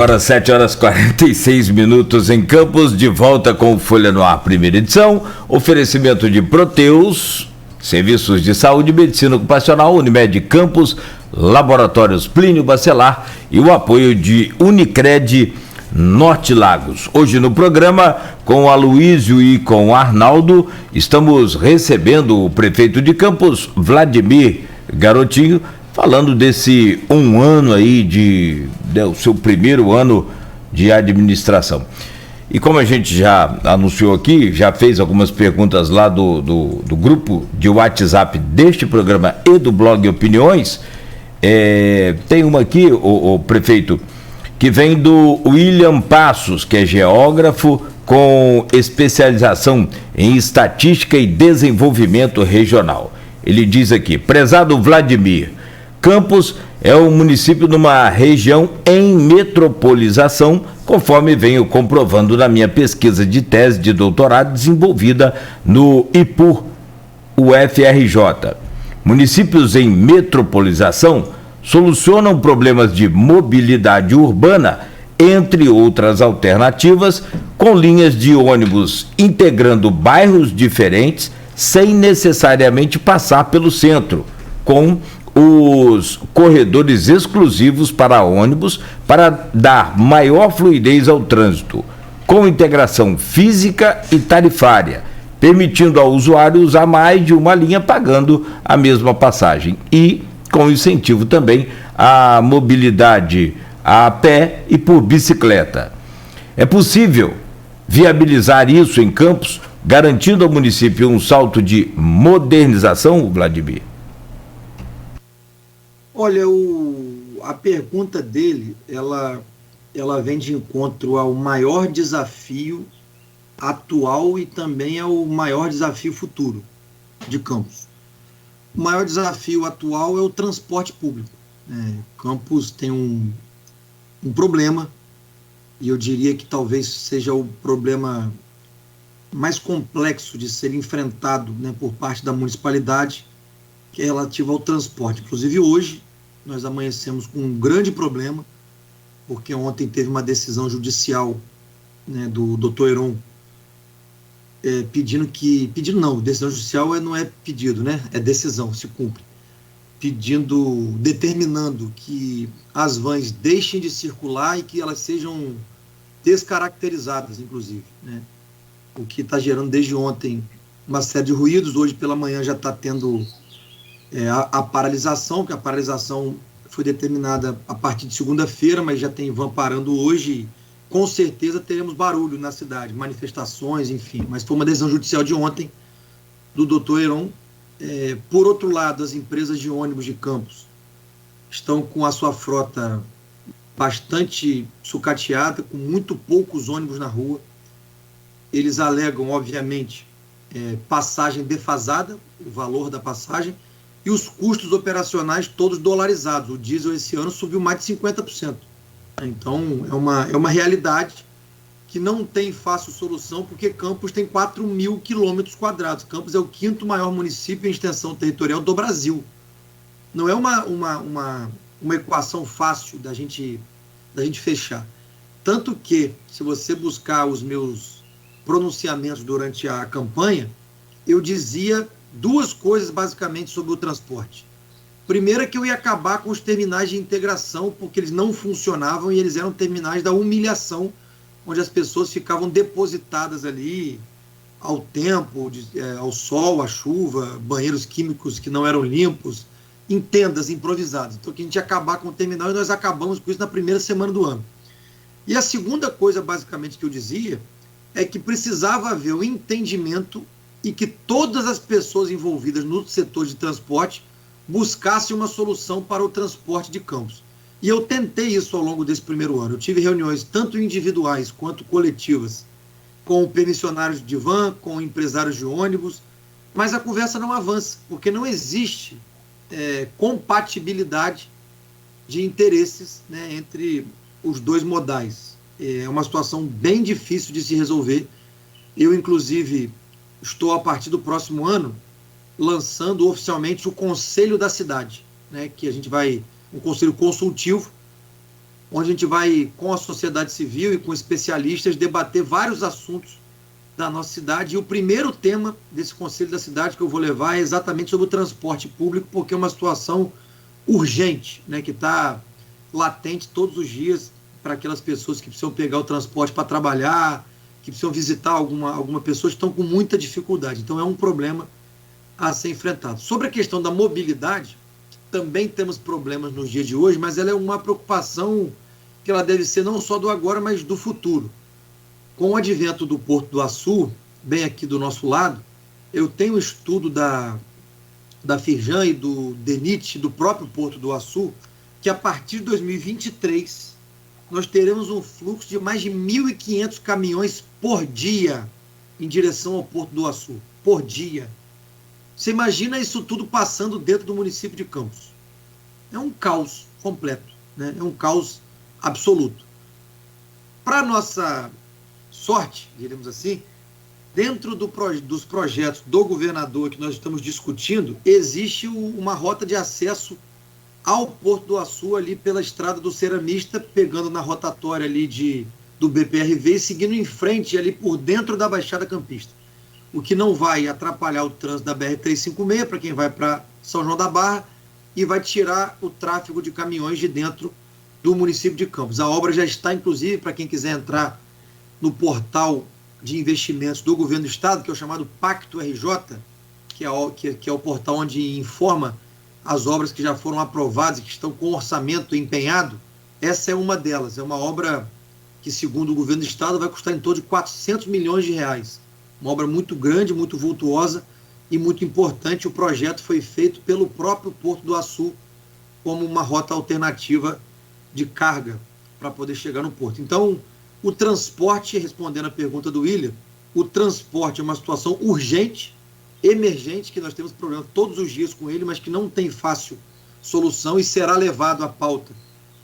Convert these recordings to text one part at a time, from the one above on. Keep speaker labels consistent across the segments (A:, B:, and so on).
A: Agora 7h46 em Campos, de volta com Folha no Ar, primeira edição. Oferecimento de Proteus, Serviços de Saúde e Medicina Ocupacional, Unimed Campos, Laboratórios Plínio Bacelar e o apoio de Unicred Norte Lagos. Hoje no programa, com o Aloísio e com o Arnaldo, estamos recebendo o prefeito de Campos, Vladimir Garotinho, falando desse ano aí o seu primeiro ano de administração. E como a gente já anunciou aqui, já fez algumas perguntas lá do grupo de WhatsApp deste programa e do blog Opiniões, tem uma aqui, o prefeito, que vem do William Passos, que é geógrafo com especialização em estatística e desenvolvimento regional. Ele diz aqui: prezado Vladimir, Campos é um município numa região em metropolização, conforme venho comprovando na minha pesquisa de tese de doutorado desenvolvida no IPUR, UFRJ. Municípios em metropolização solucionam problemas de mobilidade urbana, entre outras alternativas, com linhas de ônibus integrando bairros diferentes, sem necessariamente passar pelo centro, com os corredores exclusivos para ônibus para dar maior fluidez ao trânsito, com integração física e tarifária, permitindo ao usuário usar mais de uma linha pagando a mesma passagem e com incentivo também à mobilidade a pé e por bicicleta. É possível viabilizar isso em Campos, garantindo ao município um salto de modernização, Vladimir?
B: Olha, a pergunta dele, ela vem de encontro ao maior desafio atual e também ao maior desafio futuro de Campos. O maior desafio atual é o transporte público. Campos tem um problema, e eu diria que talvez seja o problema mais complexo de ser enfrentado, por parte da municipalidade, que é relativo ao transporte. Inclusive hoje nós amanhecemos com um grande problema, porque ontem teve uma decisão judicial, do Dr. Heron, decisão judicial não é pedido, é decisão, se cumpre, determinando que as vans deixem de circular e que elas sejam descaracterizadas, inclusive, o que está gerando desde ontem uma série de ruídos. Hoje pela manhã já está tendo a paralisação, que a paralisação foi determinada a partir de segunda-feira, mas já tem van parando hoje. Com certeza teremos barulho na cidade, manifestações, enfim, mas foi uma decisão judicial de ontem do Dr. Heron. Por outro lado, as empresas de ônibus de Campos estão com a sua frota bastante sucateada, com muito poucos ônibus na rua. Eles alegam, obviamente, passagem defasada, o valor da passagem, e os custos operacionais todos dolarizados. O diesel esse ano subiu mais de 50%. Então, é uma realidade que não tem fácil solução, porque Campos tem 4.000 quilômetros quadrados. Campos é o 5º maior município em extensão territorial do Brasil. Não é uma equação fácil da gente fechar. Tanto que, se você buscar os meus pronunciamentos durante a campanha, eu dizia duas coisas basicamente sobre o transporte. Primeiro é que eu ia acabar com os terminais de integração, porque eles não funcionavam e eles eram terminais da humilhação, onde as pessoas ficavam depositadas ali ao tempo, ao sol, à chuva, banheiros químicos que não eram limpos, em tendas improvisadas. Então, que a gente ia acabar com o terminal, e nós acabamos com isso na primeira semana do ano. E a segunda coisa, basicamente, que eu dizia, é que precisava haver o entendimento e que todas as pessoas envolvidas no setor de transporte buscassem uma solução para o transporte de Campos. E eu tentei isso ao longo desse primeiro ano. Eu tive reuniões tanto individuais quanto coletivas com permissionários de van, com empresários de ônibus, mas a conversa não avança, porque não existe compatibilidade de interesses, entre os dois modais. É uma situação bem difícil de se resolver. Eu, inclusive, estou, a partir do próximo ano, lançando oficialmente o Conselho da Cidade, que a gente vai, um conselho consultivo, onde a gente vai, com a sociedade civil e com especialistas, debater vários assuntos da nossa cidade. E o primeiro tema desse Conselho da Cidade que eu vou levar é exatamente sobre o transporte público, porque é uma situação urgente, né, que está latente todos os dias para aquelas pessoas que precisam pegar o transporte para trabalhar, que precisam visitar alguma pessoa, estão com muita dificuldade. Então é um problema a ser enfrentado. Sobre a questão da mobilidade, também temos problemas nos dias de hoje, mas ela é uma preocupação que ela deve ser não só do agora, mas do futuro. Com o advento do Porto do Açu, bem aqui do nosso lado, eu tenho um estudo da Firjan e do DENIT, do próprio Porto do Açu, que a partir de 2023 nós teremos um fluxo de mais de 1.500 caminhões por dia em direção ao Porto do Açu, por dia. Você imagina isso tudo passando dentro do município de Campos. É um caos completo, né? É um caos absoluto. Para nossa sorte, diremos assim, dentro dos projetos do governador que nós estamos discutindo, existe uma rota de acesso ao Porto do Açu ali pela estrada do Ceramista, pegando na rotatória ali do BPRV e seguindo em frente ali por dentro da Baixada Campista. O que não vai atrapalhar o trânsito da BR-356 para quem vai para São João da Barra e vai tirar o tráfego de caminhões de dentro do município de Campos. A obra já está, inclusive, para quem quiser entrar no portal de investimentos do governo do estado, que é o chamado Pacto RJ, que é o portal onde informa as obras que já foram aprovadas e que estão com orçamento empenhado. Essa é uma delas. É uma obra que, segundo o governo do estado, vai custar em torno de 400 milhões de reais. Uma obra muito grande, muito vultuosa e muito importante. O projeto foi feito pelo próprio Porto do Açu como uma rota alternativa de carga para poder chegar no porto. Então, o transporte, respondendo a pergunta do William, o transporte é uma situação urgente, emergente, que nós temos problema todos os dias com ele, mas que não tem fácil solução e será levado à pauta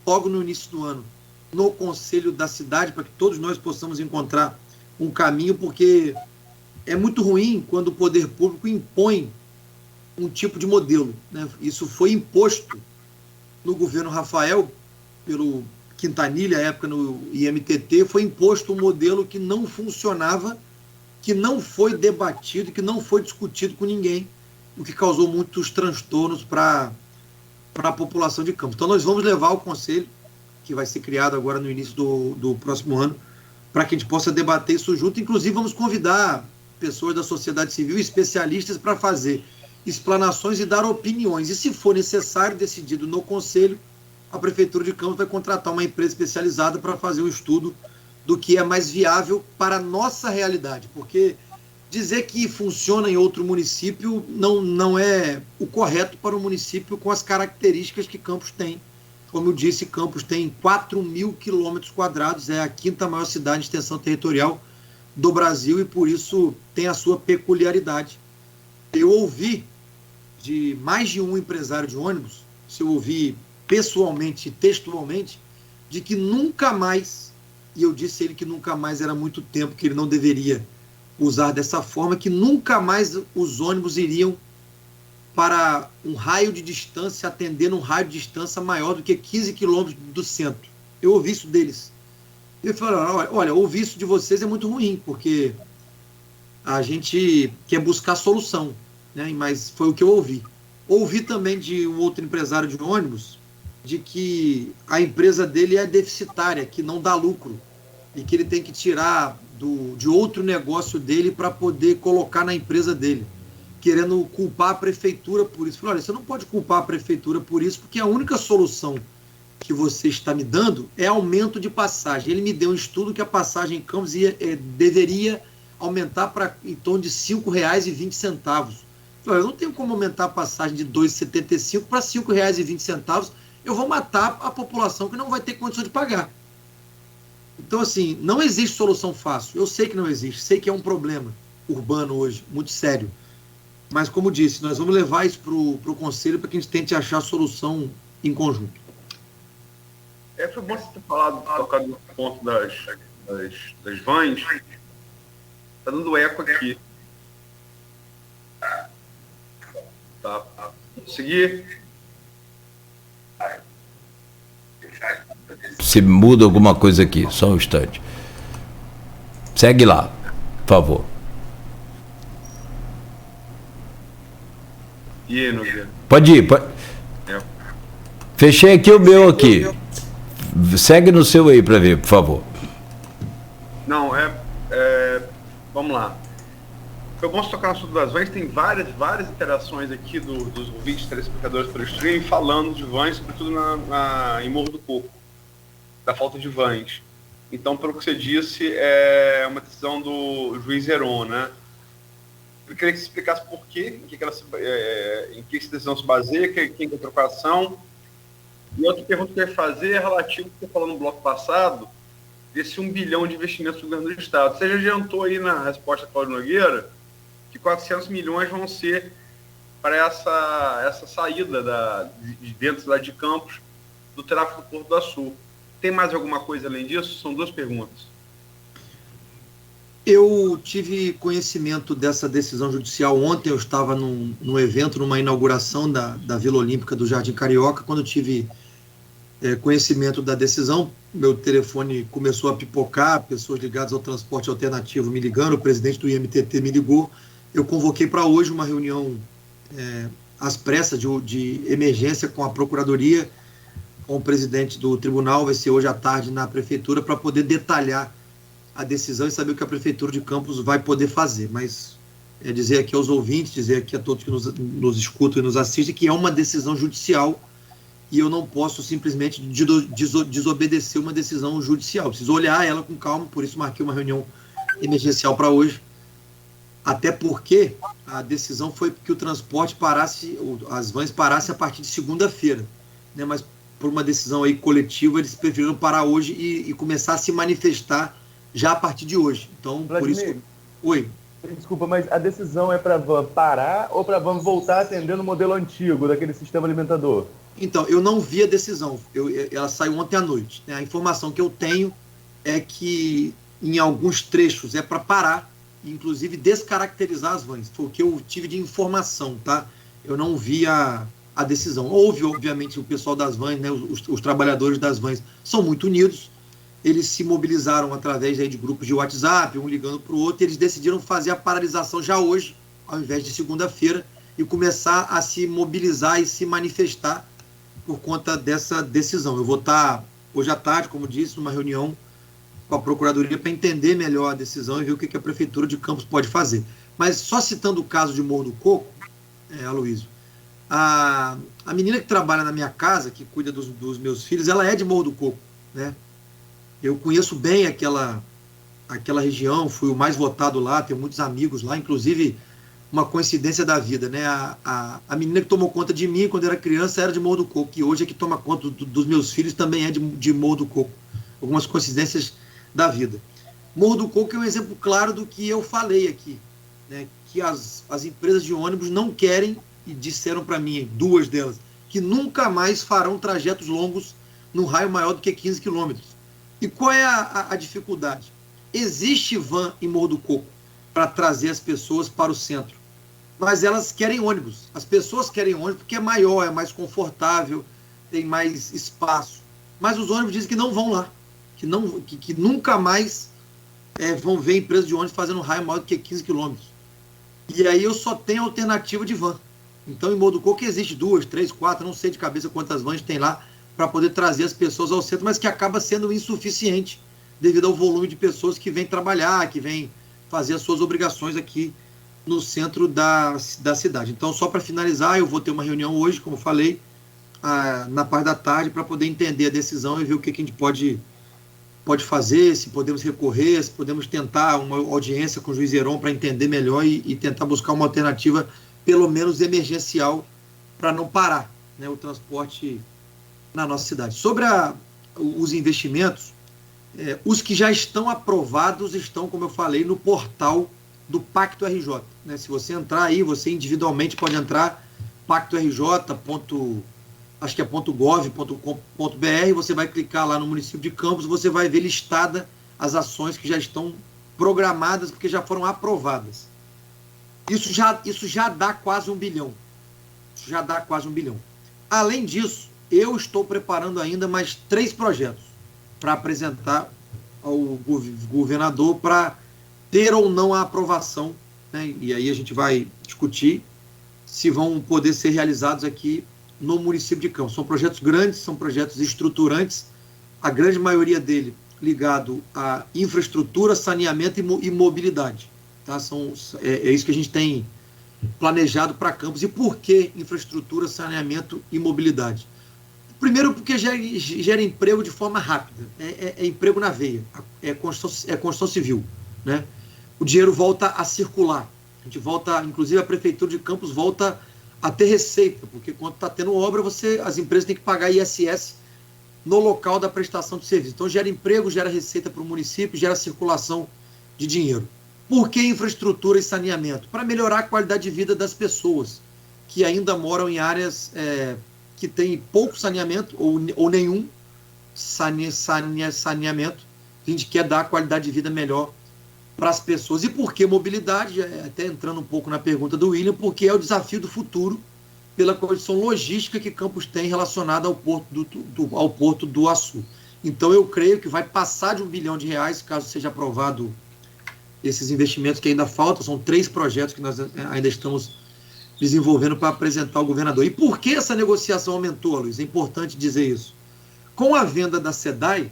B: logo no início do ano no Conselho da Cidade, para que todos nós possamos encontrar um caminho, porque é muito ruim quando o poder público impõe um tipo de modelo, né? Isso foi imposto no governo Rafael, pelo Quintanilha, à época no IMTT, foi imposto um modelo que não funcionava, que não foi debatido, que não foi discutido com ninguém, o que causou muitos transtornos para a população de Campos. Então nós vamos levar o conselho, que vai ser criado agora no início do próximo ano, para que a gente possa debater isso junto. Inclusive vamos convidar pessoas da sociedade civil, especialistas, para fazer explanações e dar opiniões. E se for necessário, decidido no conselho, a Prefeitura de Campos vai contratar uma empresa especializada para fazer um estudo do que é mais viável para a nossa realidade, porque dizer que funciona em outro município não é o correto para um município com as características que Campos tem. Como eu disse, Campos tem 4.000 quilômetros quadrados, é a quinta maior cidade de extensão territorial do Brasil e por isso tem a sua peculiaridade. Eu ouvi de mais de um empresário de ônibus, se eu ouvi pessoalmente, textualmente, de que nunca mais, e eu disse a ele que nunca mais era muito tempo, que ele não deveria usar dessa forma, que nunca mais os ônibus iriam para um raio de distância, atendendo um raio de distância maior do que 15 quilômetros do centro. Eu ouvi isso deles. Eu falei, olha, ouvir isso de vocês é muito ruim, porque a gente quer buscar solução, né? Mas foi o que eu ouvi. Ouvi também de um outro empresário de ônibus, de que a empresa dele é deficitária, que não dá lucro, e que ele tem que tirar de outro negócio dele para poder colocar na empresa dele, querendo culpar a prefeitura por isso. Eu falei, olha, você não pode culpar a prefeitura por isso, porque a única solução que você está me dando é aumento de passagem. Ele me deu um estudo que a passagem em Campos deveria aumentar para em torno de R$ 5,20. Eu não tenho como aumentar a passagem de R$ 2,75 para R$ 5,20. Eu vou matar a população que não vai ter condição de pagar. Então, assim, não existe solução fácil. Eu sei que não existe, sei que é um problema urbano hoje, muito sério. Mas, como disse, nós vamos levar isso para o Conselho para que a gente tente achar solução em conjunto.
C: Foi bom você ter tocado no ponto das vans. Está dando eco aqui. Tá. Seguir.
A: se muda alguma coisa aqui, só um instante. Segue lá, por favor.
C: E aí, Nogueira?
A: Pode ir. Fechei aqui o meu aqui. Segue no seu aí para ver, por favor.
C: Não, vamos lá. Foi bom tocar no assunto das vans. Tem várias interações aqui dos ouvintes, telespectadores pelo stream, falando de vans, sobretudo em Morro do Coco, da falta de vans. Então, pelo que você disse, é uma decisão do juiz Heron, né? Eu queria que você explicasse por quê, em que essa decisão se baseia, quem entrou com a ação. E outra pergunta que eu ia fazer é relativa ao que você falou no bloco passado, desse 1 bilhão de investimentos do governo do Estado. Você já adiantou aí na resposta a Cláudio Nogueira que 400 milhões vão ser para essa saída de dentro lá de Campos do tráfego do Porto do Açu. Tem mais alguma coisa além disso? São 2 perguntas.
B: Eu tive conhecimento dessa decisão judicial ontem. Eu estava num evento, numa inauguração da Vila Olímpica do Jardim Carioca. Quando eu tive conhecimento da decisão, meu telefone começou a pipocar, pessoas ligadas ao transporte alternativo me ligando, o presidente do IMTT me ligou. Eu convoquei para hoje uma reunião às pressas de emergência com a Procuradoria, com o presidente do tribunal, vai ser hoje à tarde na Prefeitura, para poder detalhar a decisão e saber o que a Prefeitura de Campos vai poder fazer. Mas dizer aqui aos ouvintes, dizer aqui a todos que nos escutam e nos assistem, que é uma decisão judicial e eu não posso simplesmente desobedecer uma decisão judicial. Preciso olhar ela com calma, por isso marquei uma reunião emergencial para hoje. Até porque a decisão foi que o transporte parasse, as vans parassem a partir de segunda-feira, né? Mas por uma decisão aí coletiva, eles preferiram parar hoje e começar a se manifestar já a partir de hoje. Então,
D: Vladimir,
B: por isso... Oi.
D: Desculpa, mas a decisão é para a van parar ou para a van voltar atendendo o modelo antigo daquele sistema alimentador?
B: Então, eu não vi a decisão. Ela saiu ontem à noite, né? A informação que eu tenho é que em alguns trechos é para parar, inclusive descaracterizar as vans. Foi o que eu tive de informação, tá? Eu não vi a decisão. Houve, obviamente, o pessoal das vans, né? Os trabalhadores das vans são muito unidos. Eles se mobilizaram através aí de grupos de WhatsApp, um ligando para o outro, e eles decidiram fazer a paralisação já hoje, ao invés de segunda-feira, e começar a se mobilizar e se manifestar por conta dessa decisão. Eu vou estar hoje à tarde, como disse, numa reunião com a Procuradoria para entender melhor a decisão e ver o que a Prefeitura de Campos pode fazer. Mas só citando o caso de Morro do Coco, Aloysio, a menina que trabalha na minha casa, que cuida dos meus filhos, ela é de Morro do Coco, né? Eu conheço bem aquela região, fui o mais votado lá, tenho muitos amigos lá, inclusive uma coincidência da vida, né? A menina que tomou conta de mim quando eu era criança era de Morro do Coco, e hoje é que toma conta dos meus filhos também é de Morro do Coco. Algumas coincidências da vida. Morro do Coco é um exemplo claro do que eu falei aqui, né? Que as empresas de ônibus não querem, e disseram para mim, 2 delas, que nunca mais farão trajetos longos num raio maior do que 15 quilômetros. E qual é a dificuldade? Existe van em Morro do Coco para trazer as pessoas para o centro, mas elas querem ônibus. As pessoas querem ônibus porque é maior, é mais confortável, tem mais espaço. Mas os ônibus dizem que não vão lá, que nunca mais vão ver empresas de ônibus fazendo um raio maior do que 15 quilômetros. E aí eu só tenho alternativa de van. Então em Morro do Coco existe 2, 3, 4, não sei de cabeça quantas vans tem lá, para poder trazer as pessoas ao centro, mas que acaba sendo insuficiente devido ao volume de pessoas que vêm trabalhar, que vêm fazer as suas obrigações aqui no centro da cidade. Então, só para finalizar, eu vou ter uma reunião hoje, como eu falei, na parte da tarde, para poder entender a decisão e ver o que a gente pode fazer, se podemos recorrer, se podemos tentar uma audiência com o juiz Heron para entender melhor e tentar buscar uma alternativa, pelo menos emergencial, para não parar, né, o transporte na nossa cidade. Sobre os investimentos, os que já estão aprovados estão, como eu falei, no portal do Pacto RJ. Né? Se você entrar aí, você individualmente pode entrar, pactorj.gov.com.br, você vai clicar lá no município de Campos, você vai ver listada as ações que já estão programadas, porque já foram aprovadas. Isso já dá quase 1 bilhão. Isso já dá quase 1 bilhão. Além disso, eu estou preparando ainda mais 3 projetos. para apresentar ao governador para ter ou não a aprovação, né? E aí a gente vai discutir se vão poder ser realizados aqui no município de Campos. São projetos grandes, são projetos estruturantes, a grande maioria dele ligado à infraestrutura, saneamento e mobilidade. Tá? É isso que a gente tem planejado para Campos. E por que infraestrutura, saneamento e mobilidade? Primeiro, porque gera emprego de forma rápida, é emprego na veia, é construção civil, né? O dinheiro volta a circular, a gente volta, inclusive a Prefeitura de Campos volta a ter receita, porque quando está tendo obra, as empresas têm que pagar ISS no local da prestação de serviço. Então gera emprego, gera receita para o município, gera circulação de dinheiro. Por que infraestrutura e saneamento? Para melhorar a qualidade de vida das pessoas que ainda moram em áreas que têm pouco saneamento ou nenhum saneamento. A gente quer dar qualidade de vida melhor para as pessoas. E por que mobilidade? Até entrando um pouco na pergunta do William, porque é o desafio do futuro pela condição logística que Campos tem relacionada ao Porto do Açu. Então eu creio que vai passar de R$1 bilhão, caso seja aprovado esses investimentos que ainda faltam. São 3 projetos que nós ainda estamos desenvolvendo para apresentar ao governador. E por que essa negociação aumentou, Luiz? É importante dizer isso. Com a venda da SEDAI,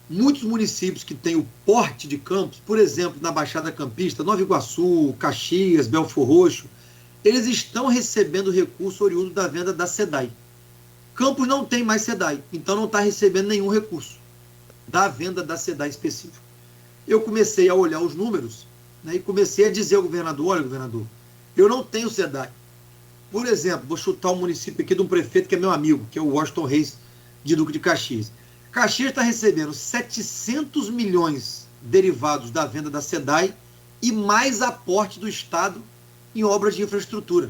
B: muitos municípios que têm o porte de Campos, por exemplo, na Baixada Campista, Nova Iguaçu, Caxias, Belfor Roxo, eles estão recebendo recurso oriundo da venda da SEDAI. Campos não tem mais SEDAI, então não está recebendo nenhum recurso da venda da SEDAI específico. Eu comecei a olhar os números, né, e comecei a dizer ao governador: olha, governador, eu não tenho SEDAI. Por exemplo, vou chutar um município aqui de um prefeito que é meu amigo, que é o Washington Reis, de Duque de Caxias. Caxias está recebendo 700 milhões derivados da venda da SEDAI e mais aporte do Estado em obras de infraestrutura,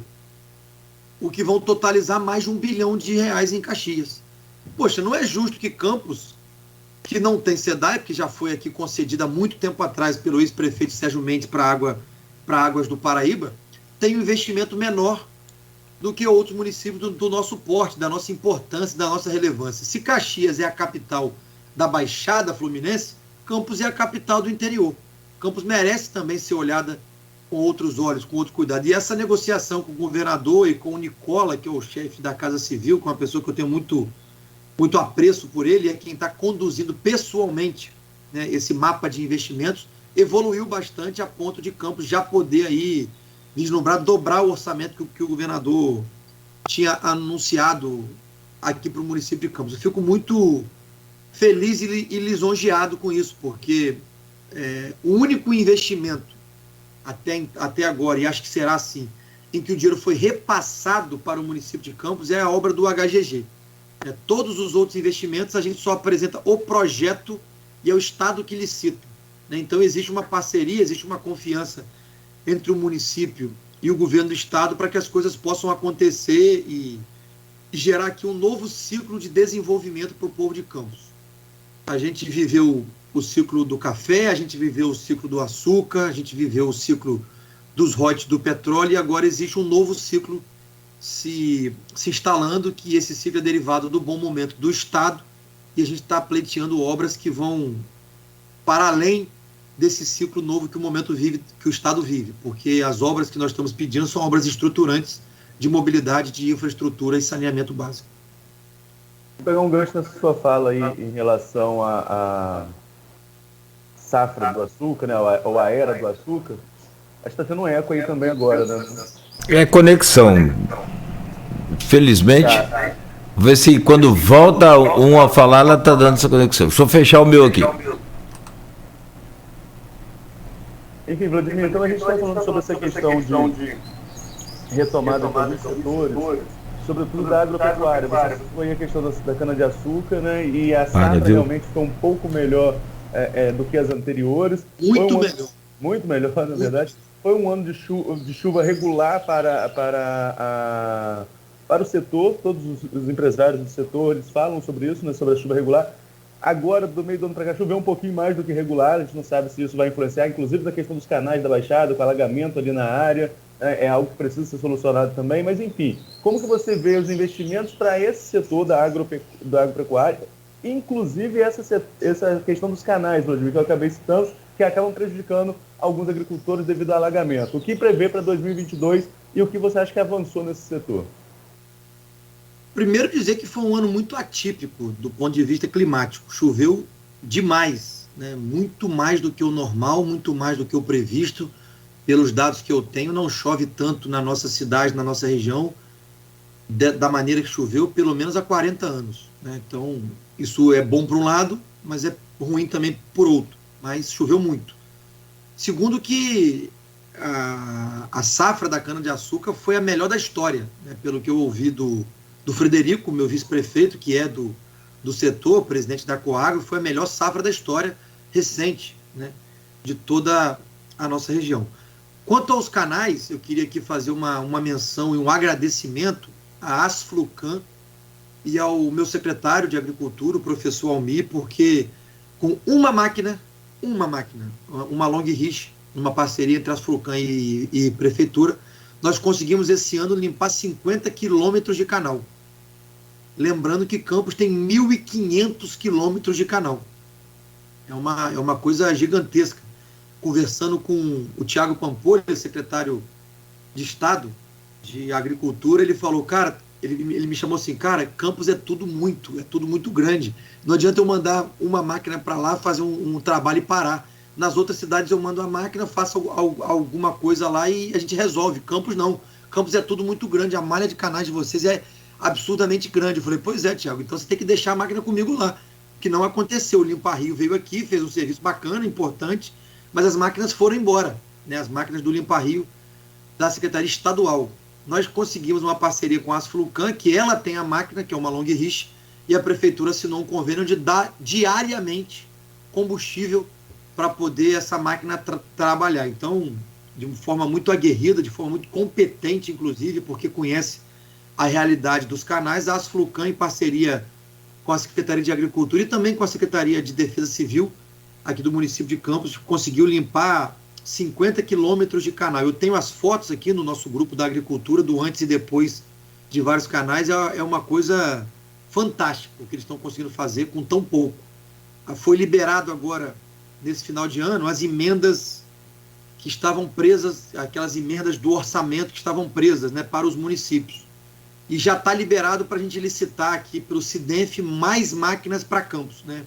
B: o que vão totalizar mais de R$1 bilhão em Caxias. Poxa, não é justo que Campos, que não tem SEDAI, porque já foi aqui concedida há muito tempo atrás pelo ex-prefeito Sérgio Mendes para Águas do Paraíba, tenha um investimento menor do que outros municípios do nosso porte, da nossa importância, da nossa relevância. Se Caxias é a capital da Baixada Fluminense, Campos é a capital do interior. Campos merece também ser olhada com outros olhos, com outro cuidado. E essa negociação com o governador e com o Nicola, que é o chefe da Casa Civil, com uma pessoa que eu tenho muito apreço por ele, é quem está conduzindo pessoalmente, né, esse mapa de investimentos, evoluiu bastante a ponto de Campos já poder aí vislumbrar, dobrar o orçamento que o governador tinha anunciado aqui para o município de Campos. Eu fico muito feliz e lisonjeado com isso, porque o único investimento até agora, e acho que será assim, em que o dinheiro foi repassado para o município de Campos é a obra do HGG. Todos os outros investimentos a gente só apresenta o projeto e é o Estado que licita, né? Então existe uma parceria, existe uma confiança entre o município e o governo do Estado para que as coisas possam acontecer e gerar aqui um novo ciclo de desenvolvimento para o povo de Campos. A gente viveu o ciclo do café, a gente viveu o ciclo do açúcar, a gente viveu o ciclo dos royalties do petróleo e agora existe um novo ciclo se instalando, que esse ciclo é derivado do bom momento do Estado e a gente está pleiteando obras que vão para além desse ciclo novo que o momento vive, que o Estado vive, porque as obras que nós estamos pedindo são obras estruturantes de mobilidade, de infraestrutura e saneamento básico.
D: Vou pegar um gancho nessa sua fala aí em relação à safra do açúcar, né, ou a era do açúcar. Acho que está tendo um eco aí também agora, né?
A: É conexão. Felizmente, ver se quando volta um a falar, ela está dando essa conexão. Deixa eu fechar o meu aqui.
D: Enfim, Vladimir, então a gente está falando sobre essa questão de retomada dos setores, sobretudo da agropecuária. Você foi a questão da cana-de-açúcar, né? E a safra realmente foi um pouco melhor do que as anteriores. Muito melhor, na verdade. Foi um ano de chuva regular para o setor. Todos os empresários do setor eles falam sobre isso, né? Sobre a chuva regular. Agora, do meio do ano para cá, choveu um pouquinho mais do que regular, a gente não sabe se isso vai influenciar, inclusive na questão dos canais da Baixada, com alagamento ali na área, é algo que precisa ser solucionado também, mas enfim, como que você vê os investimentos para esse setor da agropecuária inclusive essa questão dos canais, Vladimir, que eu acabei citando, que acabam prejudicando alguns agricultores devido ao alagamento. O que prevê para 2022 e o que você acha que avançou nesse setor?
B: Primeiro dizer que foi um ano muito atípico do ponto de vista climático. Choveu demais, né? Muito mais do que o normal, muito mais do que o previsto. Pelos dados que eu tenho, não chove tanto na nossa cidade, na nossa região, da maneira que choveu, pelo menos há 40 anos. Né? Então, isso é bom por um lado, mas é ruim também por outro. Mas choveu muito. Segundo que a safra da cana-de-açúcar foi a melhor da história, né? Pelo que eu ouvi do Frederico, meu vice-prefeito, que é do setor, presidente da Coagro, foi a melhor safra da história recente, né? De toda a nossa região. Quanto aos canais, eu queria aqui fazer uma menção e um agradecimento à Asflucan e ao meu secretário de Agricultura, o professor Almir, porque com uma máquina, uma long reach, uma parceria entre Asflucan e Prefeitura, nós conseguimos esse ano limpar 50 quilômetros de canal. Lembrando que Campos tem 1.500 quilômetros de canal. É uma coisa gigantesca. Conversando com o Thiago Pampolha, secretário de Estado de Agricultura, ele falou, cara, ele me chamou assim, cara, Campos é tudo muito grande. Não adianta eu mandar uma máquina para lá, fazer um trabalho e parar. Nas outras cidades eu mando a máquina, faço alguma coisa lá e a gente resolve. Campos não. Campos é tudo muito grande. A malha de canais de vocês é absurdamente grande. Eu falei, pois é, Thiago, então você tem que deixar a máquina comigo lá. Que não aconteceu. O Limpa Rio veio aqui, fez um serviço bacana, importante, mas as máquinas foram embora, né? As máquinas do Limpa Rio da Secretaria Estadual. Nós conseguimos uma parceria com a Asflucan, que ela tem a máquina, que é uma long reach, e a Prefeitura assinou um convênio de dar diariamente combustível para poder essa máquina trabalhar. Então, de uma forma muito aguerrida, de forma muito competente, inclusive, porque conhece a realidade dos canais, a Asflucan, em parceria com a Secretaria de Agricultura e também com a Secretaria de Defesa Civil, aqui do município de Campos, conseguiu limpar 50 quilômetros de canal. Eu tenho as fotos aqui no nosso grupo da agricultura, do antes e depois de vários canais. É uma coisa fantástica o que eles estão conseguindo fazer com tão pouco. Foi liberado agora, nesse final de ano, as emendas que estavam presas, aquelas emendas do orçamento que estavam presas, né, para os municípios. E já está liberado para a gente licitar aqui pelo Sidenf mais máquinas para Campos, né?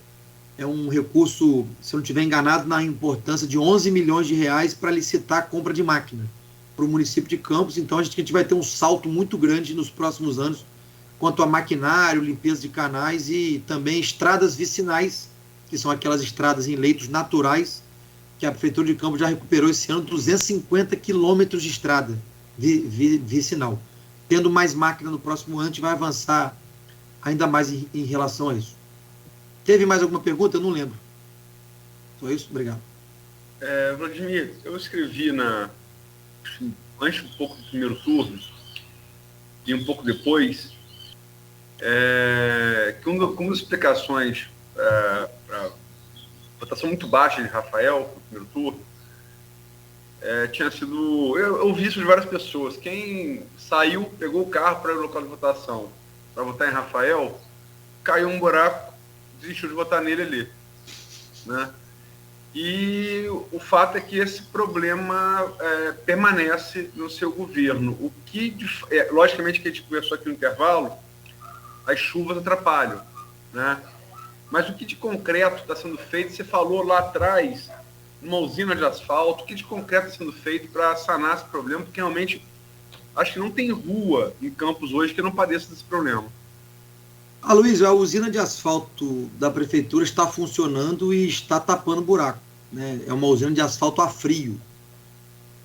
B: É um recurso, se eu não estiver enganado, na importância de 11 milhões de reais para licitar a compra de máquina para o município de Campos. Então a gente vai ter um salto muito grande nos próximos anos quanto a maquinário, limpeza de canais e também estradas vicinais, que são aquelas estradas em leitos naturais, que a Prefeitura de Campos já recuperou esse ano 250 quilômetros de estrada vicinal. Tendo mais máquina no próximo ano, a gente vai avançar ainda mais em relação a isso. Teve mais alguma pergunta? Eu não lembro. Só isso? Obrigado.
C: Vladimir, eu escrevi antes um pouco do primeiro turno e um pouco depois que uma das explicações para a votação muito baixa de Rafael no primeiro turno tinha sido... Eu ouvi isso de várias pessoas. Quem saiu, pegou o carro para ir ao local de votação para votar em Rafael, caiu um buraco, desistiu de votar nele ali, né? E o fato é que esse problema permanece no seu governo. O que, logicamente, que a gente conversou aqui no intervalo, as chuvas atrapalham, né? Mas o que de concreto está sendo feito? Você falou lá atrás, uma usina de asfalto, o que de concreto está sendo feito para sanar esse problema? Porque realmente acho que não tem rua em Campos hoje que não padeça desse problema.
B: Aloysio, a usina de asfalto da Prefeitura está funcionando e está tapando buraco, né? É uma usina de asfalto a frio,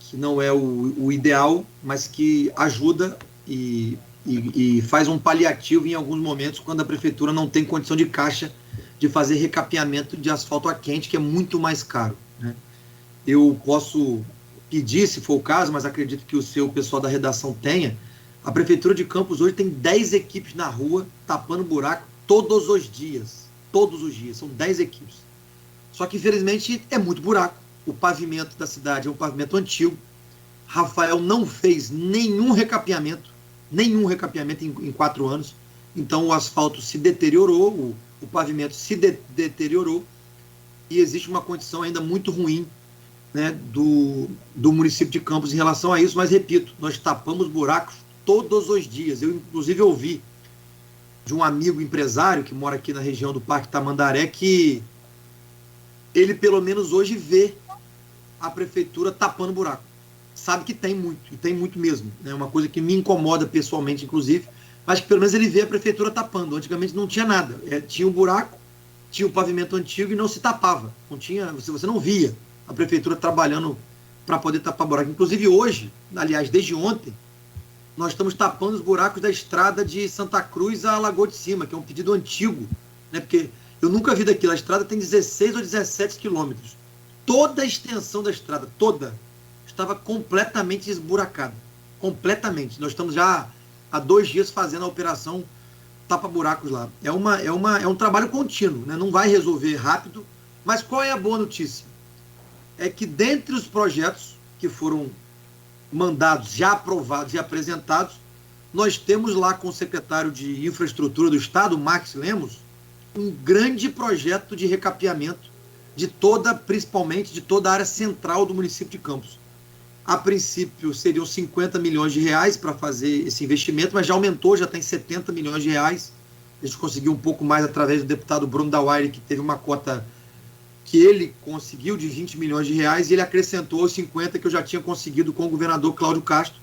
B: que não é o ideal, mas que ajuda e faz um paliativo em alguns momentos, quando a Prefeitura não tem condição de caixa de fazer recapeamento de asfalto a quente, que é muito mais caro, né? Eu posso pedir, se for o caso, mas acredito que o seu pessoal da redação tenha. A Prefeitura de Campos hoje tem 10 equipes na rua tapando buraco todos os dias. Todos os dias, são 10 equipes. Só que, infelizmente, é muito buraco. O pavimento da cidade é um pavimento antigo. Rafael não fez nenhum recapeamento em 4 anos. Então, o asfalto se deteriorou, o pavimento se deteriorou e existe uma condição ainda muito ruim, né, do município de Campos em relação a isso, mas repito, nós tapamos buracos todos os dias. Eu, inclusive, ouvi de um amigo empresário que mora aqui na região do Parque Tamandaré que ele, pelo menos hoje, vê a prefeitura tapando buraco. Sabe que tem muito, e tem muito mesmo. É uma coisa que me incomoda pessoalmente, inclusive, mas que pelo menos ele vê a prefeitura tapando. Antigamente não tinha nada. Tinha um buraco, tinha o pavimento antigo e não se tapava. Não tinha, você não via a prefeitura trabalhando para poder tapar buraco. Inclusive hoje, aliás, desde ontem, nós estamos tapando os buracos da estrada de Santa Cruz a Lagoa de Cima, que é um pedido antigo, né? Porque eu nunca vi daquilo. A estrada tem 16 ou 17 quilômetros. Toda a extensão da estrada, toda, estava completamente esburacada. Completamente. Nós estamos já há 2 dias fazendo a operação tapa-buracos lá. É um trabalho contínuo, né? Não vai resolver rápido, mas qual é a boa notícia? É que dentre os projetos que foram mandados, já aprovados e apresentados, nós temos lá com o secretário de Infraestrutura do Estado, Max Lemos, um grande projeto de recapeamento principalmente de toda a área central do município de Campos. A princípio seriam 50 milhões de reais para fazer esse investimento, mas já aumentou, já tem 70 milhões de reais. A gente conseguiu um pouco mais através do deputado Bruno Dauaire, que teve uma cota que ele conseguiu de 20 milhões de reais, e ele acrescentou os 50 que eu já tinha conseguido com o governador Cláudio Castro,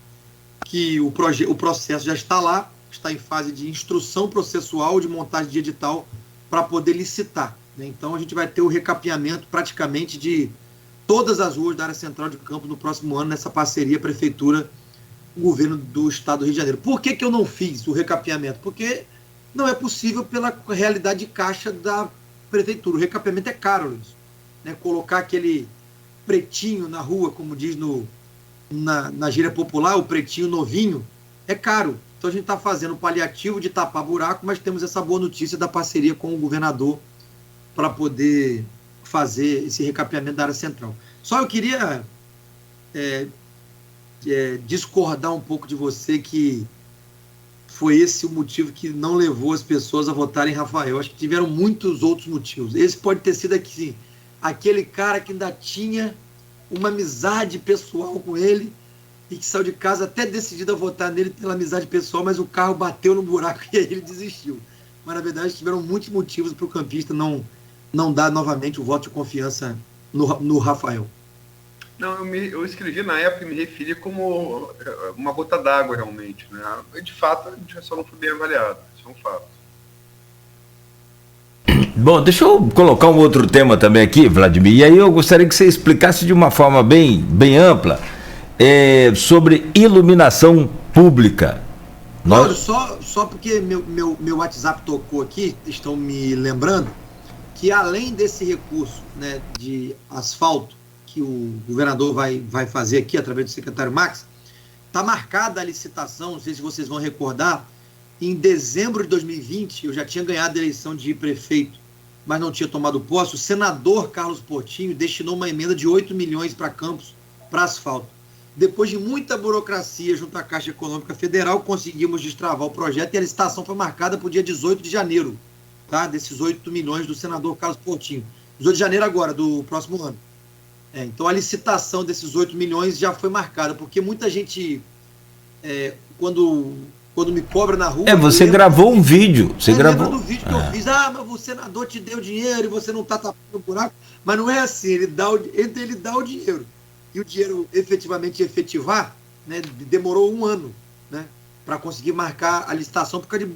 B: que o processo já está lá, está em fase de instrução processual, de montagem de edital, para poder licitar, né? Então a gente vai ter o recapeamento praticamente de todas as ruas da área central de Campos no próximo ano, nessa parceria Prefeitura-Governo do Estado do Rio de Janeiro. Por que eu não fiz o recapeamento? Porque não é possível pela realidade de caixa da Prefeitura. O recapeamento é caro, Luiz. Né? Colocar aquele pretinho na rua, como diz na gíria popular, o pretinho novinho, é caro. Então a gente está fazendo o paliativo de tapar buraco, mas temos essa boa notícia da parceria com o governador para poder fazer esse recapeamento da área central. Só eu queria discordar um pouco de você, que foi esse o motivo que não levou as pessoas a votarem em Rafael. Acho que tiveram muitos outros motivos. Esse pode ter sido aquele cara que ainda tinha uma amizade pessoal com ele e que saiu de casa até decidido a votar nele pela amizade pessoal, mas o carro bateu no buraco e aí ele desistiu. Mas, na verdade, tiveram muitos motivos para o campista não dar novamente o voto de confiança no Rafael.
C: Não, eu escrevi na época e me referi como uma gota d'água, realmente, né? De fato, a gente só não foi bem avaliado. Isso é um fato.
A: Bom, deixa eu colocar um outro tema também aqui, Vladimir, e aí eu gostaria que você explicasse de uma forma bem ampla sobre iluminação pública.
B: Claro, só porque meu WhatsApp tocou aqui, estão me lembrando que além desse recurso, né, de asfalto que o governador vai fazer aqui através do secretário Max, está marcada a licitação, não sei se vocês vão recordar, em dezembro de 2020, eu já tinha ganhado a eleição de prefeito, mas não tinha tomado posse. O senador Carlos Portinho destinou uma emenda de 8 milhões para Campos, para asfalto. Depois de muita burocracia junto à Caixa Econômica Federal, conseguimos destravar o projeto e a licitação foi marcada para o dia 18 de janeiro, tá? Desses 8 milhões do senador Carlos Portinho. 18 de janeiro agora, do próximo ano. Então a licitação desses 8 milhões já foi marcada, porque muita gente, quando me cobra na rua...
A: Você gravou um vídeo. Você gravou
B: do vídeo que eu fiz. Mas o senador te deu dinheiro e você não está tapando o buraco. Mas não é assim, ele dá o dinheiro e o dinheiro efetivamente efetivar, né, demorou 1 ano, né, para conseguir marcar a licitação por causa de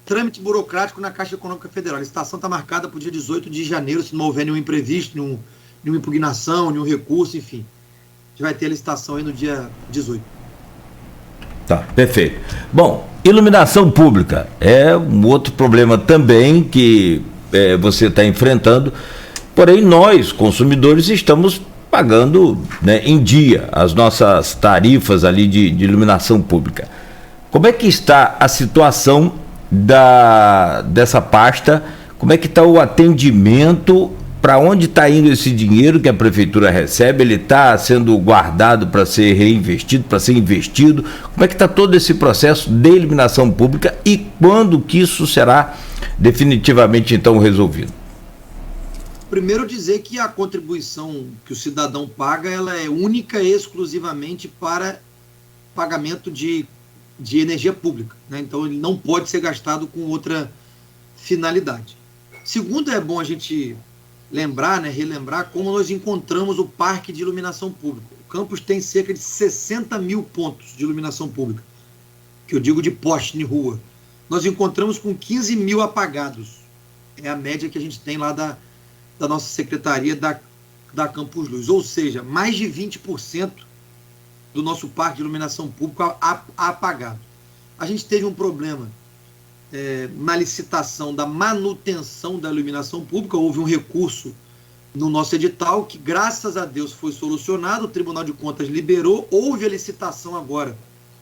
B: trâmite burocrático na Caixa Econômica Federal. A licitação está marcada para o dia 18 de janeiro, se não houver nenhum imprevisto, nenhuma impugnação, nenhum recurso, enfim. A gente vai ter a licitação aí no dia 18.
A: Tá, perfeito. Bom, iluminação pública é um outro problema também que você está enfrentando, porém nós, consumidores, estamos pagando, né, em dia as nossas tarifas ali de iluminação pública. Como é que está a situação dessa pasta? Como é que está o atendimento? Para onde está indo esse dinheiro que a prefeitura recebe? Ele está sendo guardado para ser reinvestido, para ser investido? Como é que está todo esse processo de iluminação pública e quando que isso será definitivamente então resolvido?
B: Primeiro dizer que a contribuição que o cidadão paga, ela é única e exclusivamente para pagamento de energia pública, né? Então ele não pode ser gastado com outra finalidade. Segundo, é bom a gente lembrar, né, relembrar como nós encontramos o parque de iluminação pública. O campus tem cerca de 60 mil pontos de iluminação pública, que eu digo de poste de rua. Nós encontramos com 15 mil apagados. É a média que a gente tem lá da nossa secretaria da Campus Luz. Ou seja, mais de 20% do nosso parque de iluminação pública apagado. A gente teve um problema na licitação da manutenção da iluminação pública. Houve um recurso no nosso edital que, graças a Deus, foi solucionado. O Tribunal de Contas liberou. Houve a licitação agora,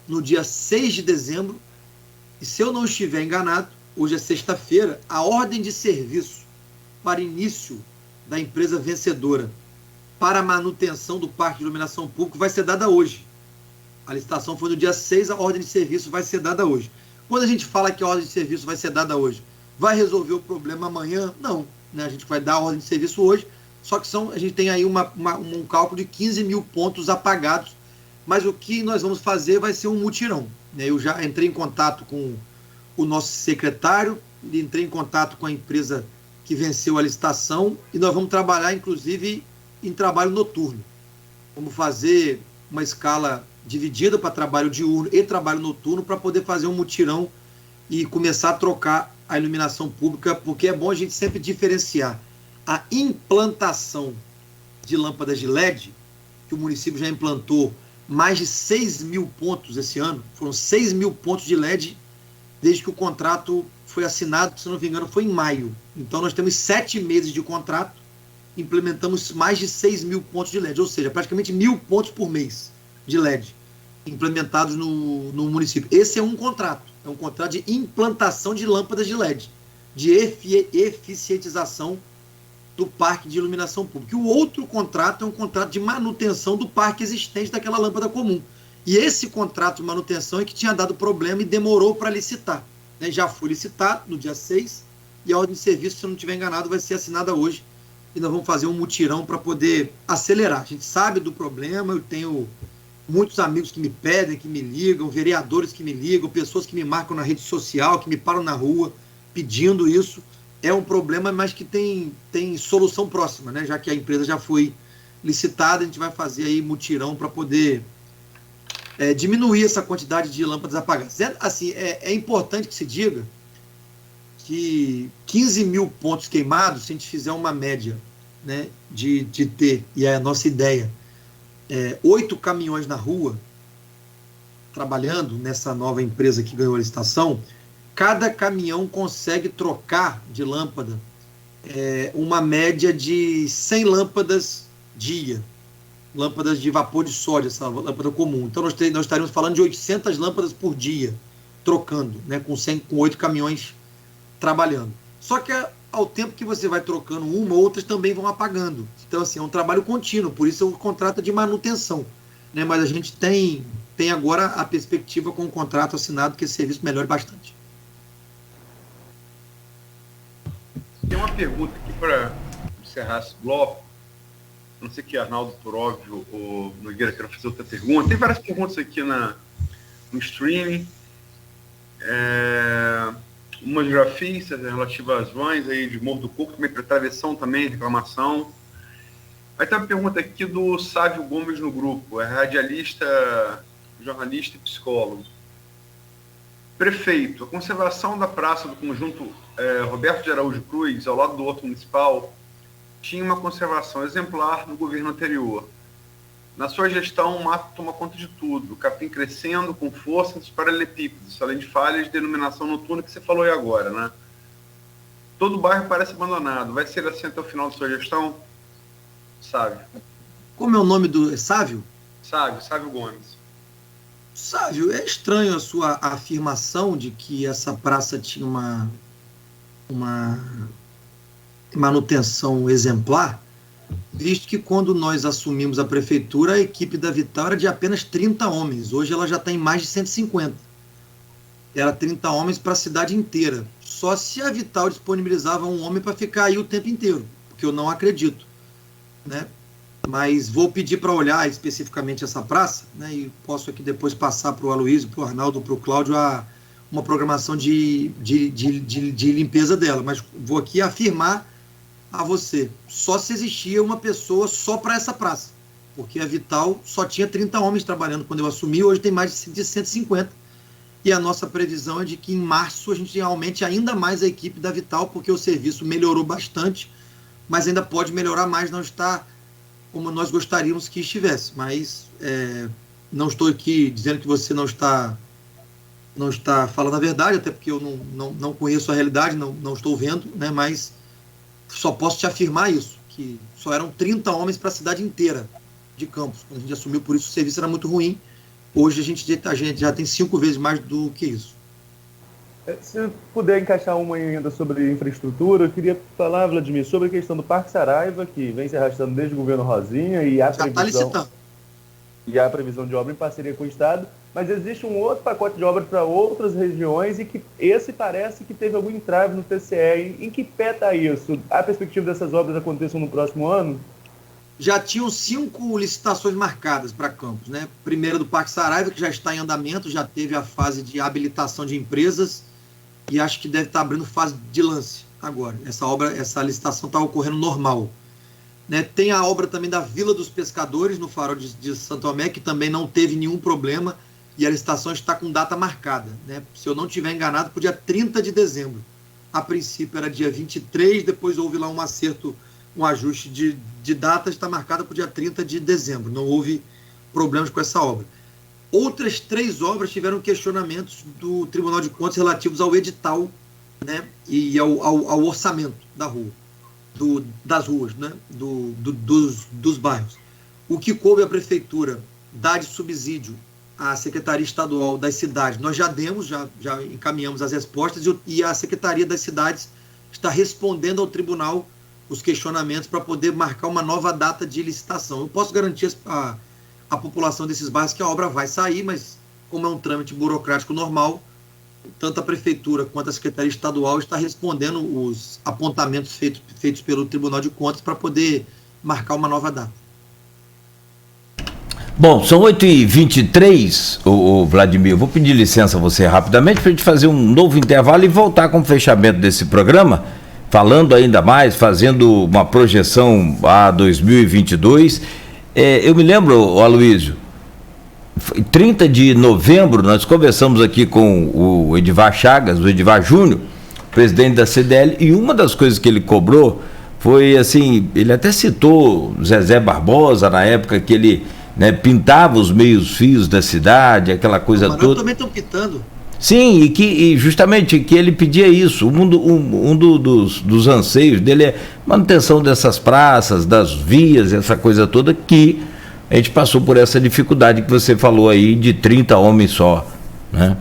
B: no dia 6 de dezembro. E se eu não estiver enganado, hoje é sexta-feira, a ordem de serviço para início da empresa vencedora para a manutenção do parque de iluminação pública vai ser dada hoje. A licitação foi no dia 6, a ordem de serviço vai ser dada hoje. Quando a gente fala que a ordem de serviço vai ser dada hoje, vai resolver o problema amanhã? Não, né? A gente vai dar a ordem de serviço hoje, só que a gente tem aí um cálculo de 15 mil pontos apagados, mas o que nós vamos fazer vai ser um mutirão, né? Eu já entrei em contato com o nosso secretário, entrei em contato com a empresa que venceu a licitação, e nós vamos trabalhar, inclusive, em trabalho noturno. Vamos fazer uma escala dividida para trabalho diurno e trabalho noturno, para poder fazer um mutirão e começar a trocar a iluminação pública, porque é bom a gente sempre diferenciar a implantação de lâmpadas de LED, que o município já implantou mais de 6 mil pontos esse ano. Foram 6 mil pontos de LED desde que o contrato foi assinado, se não me engano, foi em maio. Então nós temos 7 meses de contrato, implementamos mais de 6 mil pontos de LED, ou seja, praticamente 1.000 pontos por mês de LED implementados no município. Esse é um contrato de implantação de lâmpadas de LED, de eficientização do parque de iluminação pública. E o outro contrato é um contrato de manutenção do parque existente daquela lâmpada comum. E esse contrato de manutenção é que tinha dado problema e demorou para licitar, né? Já foi licitado no dia 6, e a ordem de serviço, se eu não estiver enganado, vai ser assinada hoje. E nós vamos fazer um mutirão para poder acelerar. A gente sabe do problema, eu tenho muitos amigos que me pedem, que me ligam, vereadores que me ligam, pessoas que me marcam na rede social, que me param na rua pedindo isso. É um problema, mas que tem solução próxima, né? Já que a empresa já foi licitada, a gente vai fazer aí mutirão para poder diminuir essa quantidade de lâmpadas apagadas. Assim, é importante que se diga que 15 mil pontos queimados, se a gente fizer uma média, né, de ter, e é a nossa ideia, 8 caminhões na rua, trabalhando nessa nova empresa que ganhou a licitação, cada caminhão consegue trocar de lâmpada uma média de 100 lâmpadas dia, lâmpadas de vapor de sódio, essa lâmpada comum. Então nós estaremos falando de 800 lâmpadas por dia, trocando, né, com 8 caminhões trabalhando. Só que ao tempo que você vai trocando uma, outras também vão apagando. Então, assim, é um trabalho contínuo, por isso é um contrato de manutenção, né? Mas a gente tem agora a perspectiva com o contrato assinado que esse serviço melhore bastante.
C: Tem uma pergunta aqui para encerrar esse bloco. Não sei que Arnaldo Turóvio ou Nogueira queiram fazer outra pergunta. Tem várias perguntas aqui no streaming. Uma de grafistas relativa às vans aí de Morro do Coco, também para travessão também, reclamação. Aí tem uma pergunta aqui do Sávio Gomes no grupo, é radialista, jornalista e psicólogo. Prefeito, a conservação da praça do conjunto Roberto de Araújo Cruz, ao lado do Horto Municipal, tinha uma conservação exemplar no governo anterior. Na sua gestão, o mato toma conta de tudo, o capim crescendo com força dos paralelepípedos, além de falhas de iluminação noturna que você falou aí agora, né? Todo o bairro parece abandonado. Vai ser assim até o final da sua gestão? Sávio.
B: Como é o nome do Sávio?
C: Sávio Gomes.
B: Sávio, é estranho a sua afirmação de que essa praça tinha uma manutenção exemplar, visto que quando nós assumimos a prefeitura, a equipe da Vital era de apenas 30 homens. Hoje ela já está em mais de 150. Era 30 homens para a cidade inteira. só se a Vital disponibilizava um homem para ficar aí o tempo inteiro, porque eu não acredito, né? Mas vou pedir para olhar especificamente essa praça, né? E posso aqui depois passar para o Aloysio, para o Arnaldo, para o Cláudio uma programação de limpeza dela, mas vou aqui afirmar a você, só se existia uma pessoa só para essa praça, porque a Vital só tinha 30 homens trabalhando quando eu assumi, hoje tem mais de 150, e a nossa previsão é de que em março a gente aumente ainda mais a equipe da Vital, porque o serviço melhorou bastante, mas ainda pode melhorar mais, não está como nós gostaríamos que estivesse, mas não estou aqui dizendo que você não está falando a verdade, até porque eu não conheço a realidade, não estou vendo, né? Mas só posso te afirmar isso, que só eram 30 homens para a cidade inteira de Campos. Quando a gente assumiu, por isso o serviço era muito ruim. Hoje a gente já tem 5 vezes mais do que isso.
D: Se puder encaixar uma ainda sobre infraestrutura, eu queria falar, Vladimir, sobre a questão do Parque Saraiva, que vem se arrastando desde o governo Rosinha e a previsão de obra em parceria com o Estado, mas existe um outro pacote de obras para outras regiões e que esse parece que teve algum entrave no TCE. Em que pé está isso? A perspectiva dessas obras aconteçam no próximo ano?
B: Já tinham 5 licitações marcadas para Campos, né? Primeira do Parque Saraiva, que já está em andamento, já teve a fase de habilitação de empresas e acho que deve estar abrindo fase de lance agora. Essa licitação está ocorrendo normal. Né? Tem a obra também da Vila dos Pescadores, no Farol de Santo Tomé, que também não teve nenhum problema e a licitação está com data marcada. Né? Se eu não estiver enganado, para o dia 30 de dezembro. A princípio era dia 23, depois houve lá um acerto, um ajuste de data, está marcada para o dia 30 de dezembro. Não houve problemas com essa obra. Outras 3 obras tiveram questionamentos do Tribunal de Contas relativos ao edital, né? E ao orçamento da rua. Das ruas, né? dos bairros. O que coube à Prefeitura dar de subsídio à Secretaria Estadual das Cidades, nós já demos, já encaminhamos as respostas e a Secretaria das Cidades está respondendo ao Tribunal os questionamentos para poder marcar uma nova data de licitação. Eu posso garantir a população desses bairros que a obra vai sair, mas como é um trâmite burocrático normal, tanto a Prefeitura quanto a Secretaria Estadual está respondendo os apontamentos feitos pelo Tribunal de Contas para poder marcar uma nova data.
A: Bom, são 8h23, o Vladimir, eu vou pedir licença a você rapidamente para a gente fazer um novo intervalo e voltar com o fechamento desse programa, falando ainda mais, fazendo uma projeção a 2022. Eu me lembro, Aloysio, 30 de novembro, nós conversamos aqui com o Edivar Chagas, o Edivar Júnior, presidente da CDL, e uma das coisas que ele cobrou foi assim, ele até citou Zezé Barbosa, na época que ele, né, pintava os meios-fios da cidade, aquela coisa toda. Mas
B: também estão pintando.
A: Sim, e justamente que ele pedia isso. Um dos anseios dele é manutenção dessas praças, das vias, essa coisa toda, que a gente passou por essa dificuldade que você falou aí de 30 homens só, né?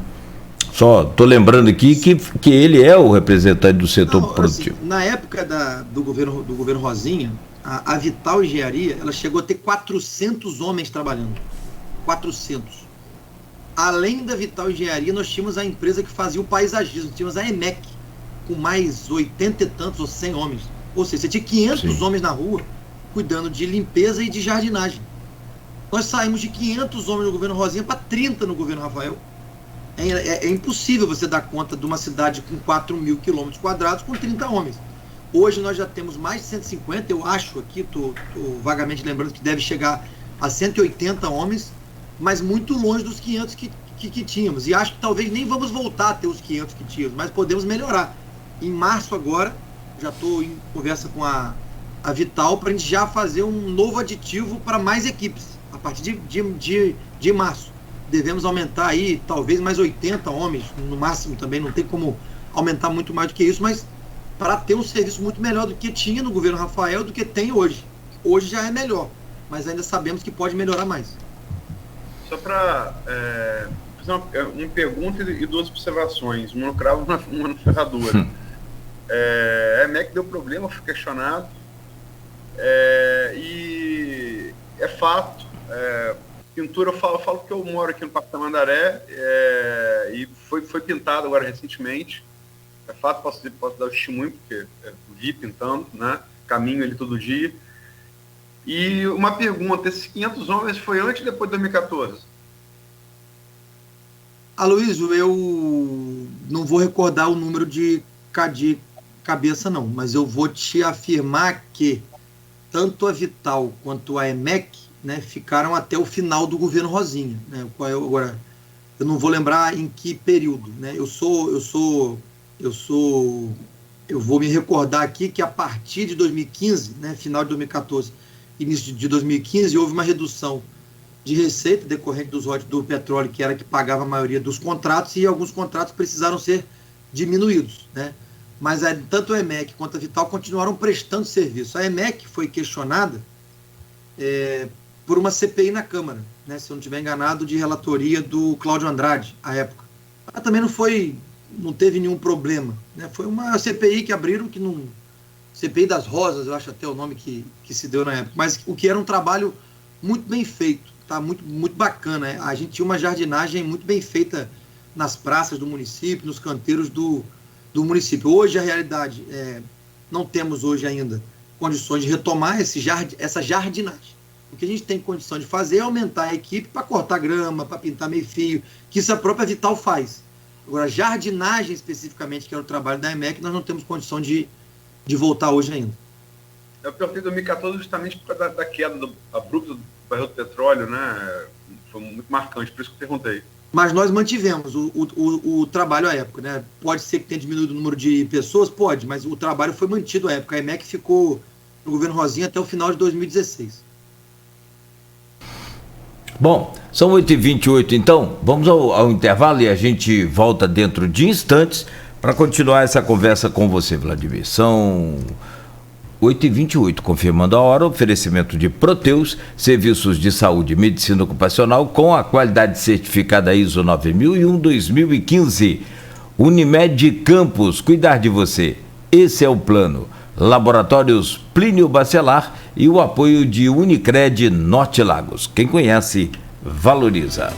A: Só estou lembrando aqui que ele é o representante do setor produtivo.
B: Assim, na época do governo Rosinha, a Vital Engenharia, ela chegou a ter 400 homens trabalhando. 400. Além da Vital Engenharia, nós tínhamos a empresa que fazia o paisagismo, tínhamos a EMEC, com mais 80 e tantos ou 100 homens. Ou seja, você tinha 500 Sim. homens na rua, cuidando de limpeza e de jardinagem. Nós saímos de 500 homens no governo Rosinha para 30 no governo Rafael. É impossível você dar conta de uma cidade com 4.000 quilômetros quadrados com 30 homens. Hoje nós já temos mais de 150, eu acho aqui, estou vagamente lembrando que deve chegar a 180 homens, mas muito longe dos 500 que tínhamos. E acho que talvez nem vamos voltar a ter os 500 que tínhamos, mas podemos melhorar. Em março agora, já estou em conversa com a Vital para a gente já fazer um novo aditivo para mais equipes. A partir de março. Devemos aumentar aí talvez mais 80 homens, no máximo também, não tem como aumentar muito mais do que isso, mas para ter um serviço muito melhor do que tinha no governo Rafael, do que tem hoje. Hoje já é melhor, mas ainda sabemos que pode melhorar mais.
C: Só para fazer uma pergunta e 2 observações, uma no cravo e uma no ferradura. A EMEC deu problema, foi questionado, e é fato, pintura, eu falo que eu moro aqui no Parque Tamandaré, e foi pintado agora recentemente, é fato, posso dar o testemunho, porque vi pintando, né? Caminho ele todo dia. E uma pergunta, esses 500 homens foi antes ou depois de 2014?
B: Aloysio, eu não vou recordar o número de cabeça não, mas eu vou te afirmar que tanto a Vital quanto a EMEC, né, ficaram até o final do governo Rosinha, né? Agora, eu não vou lembrar em que período, né? Eu vou me recordar aqui que a partir de 2015, né, final de 2014, início de 2015, houve uma redução de receita decorrente dos royalties do petróleo, que era que pagava a maioria dos contratos, e alguns contratos precisaram ser diminuídos, né? Mas tanto a EMEC quanto a Vital continuaram prestando serviço. A EMEC foi questionada por uma CPI na Câmara, né, se eu não estiver enganado, de relatoria do Cláudio Andrade, à época. Ela também não teve nenhum problema, né? Foi uma CPI que abriram, CPI das Rosas, eu acho até o nome que se deu na época, mas o que era um trabalho muito bem feito, tá? Muito, muito bacana, né? A gente tinha uma jardinagem muito bem feita nas praças do município, nos canteiros do município. Hoje a realidade não temos hoje ainda condições de retomar essa jardinagem. O que a gente tem condição de fazer é aumentar a equipe para cortar grama, para pintar meio-fio, que isso a própria Vital faz. Agora, jardinagem especificamente, que era o trabalho da EMEC, nós não temos condição de voltar hoje ainda.
C: Eu perguntei em 2014 justamente por causa da queda abrupta do barril do petróleo, né? Foi muito marcante, por isso que eu perguntei.
B: Mas nós mantivemos o trabalho à época, né? Pode ser que tenha diminuído o número de pessoas? Pode, mas o trabalho foi mantido à época. A EMEC ficou no governo Rosinha até o final de 2016.
A: Bom, são 8h28, então vamos ao intervalo e a gente volta dentro de instantes para continuar essa conversa com você, Vladimir. São 8h28, confirmando a hora, oferecimento de Proteus, serviços de saúde e medicina ocupacional com a qualidade certificada ISO 9001-2015. Unimed Campos, cuidar de você, esse é o plano. Laboratórios Plínio Bacelar e o apoio de Unicred Norte Lagos. Quem conhece, valoriza.